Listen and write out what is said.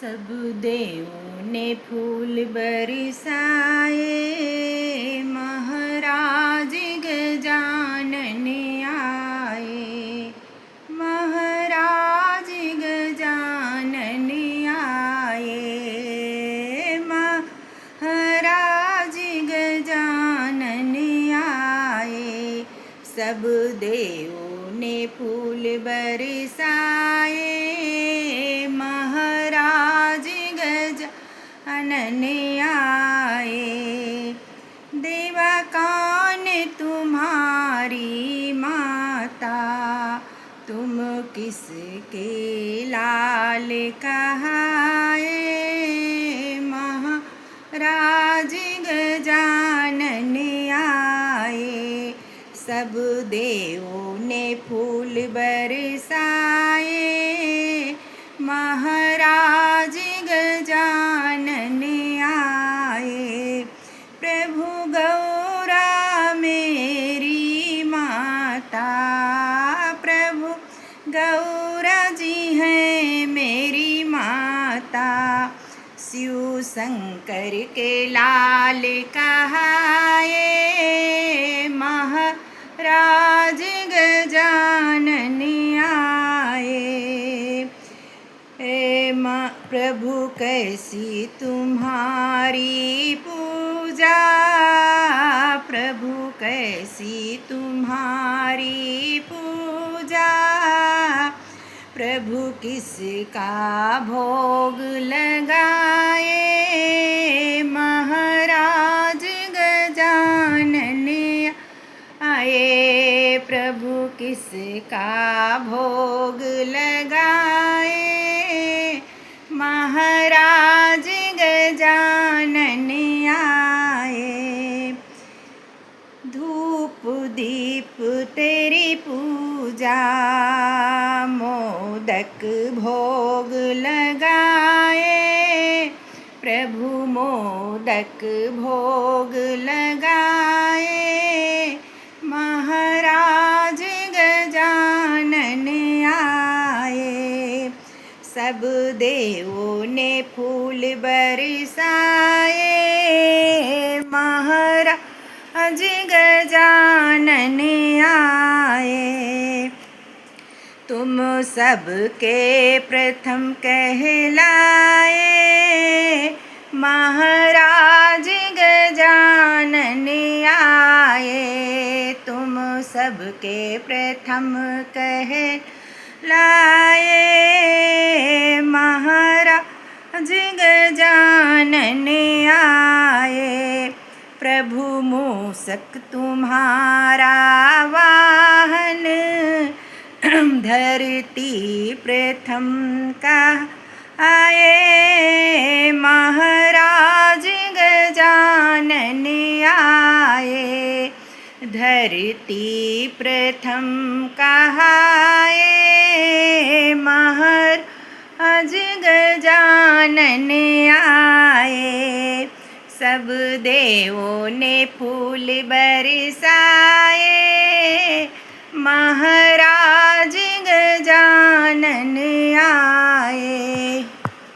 सब देवों ने फूल बरसाए, महाराज गजानन आए। महाराज गजानन आए, महाराज गजानन आए। सब देवों ने फूल बरसाए, महाराज गजानन आए। देवकान तुम्हारी माता, तुम किसके लाल कहाए। महाराज गजानन आए। सब देवों ने फूल बरसाए, महाराज गजानन आए। प्रभु गौरा मेरी माता, प्रभु गौरा जी हैं मेरी माता। शिव शंकर के लाल कहाए, महाराज गजानन आए। प्रभु कैसी तुम्हारी पूजा, प्रभु कैसी तुम्हारी पूजा। प्रभु किसका भोग लगाए, महाराज गजानन आए। प्रभु किसका भोग लगाए, महाराज गजानन आए। धूप दीप तेरी पूजा, मोदक भोग लगाए। प्रभु मोदक भोग लगाए, महाराज गजानन आए। सब देवों ने फूल बरसाए, महाराज गजानन आए। तुम सबके प्रथम कहलाए, महाराज गजानन आए। तुम सबके प्रथम कहलाए, महाराज गजानन आए। प्रभु मूषक तुम्हारा वाहन, धरती प्रथम कहाए। महाराज गजानन आए। धरती प्रथम कहाए, महाराज गजानन आए। सब देवों ने फूल बरसाए, महाराज गजानन आए।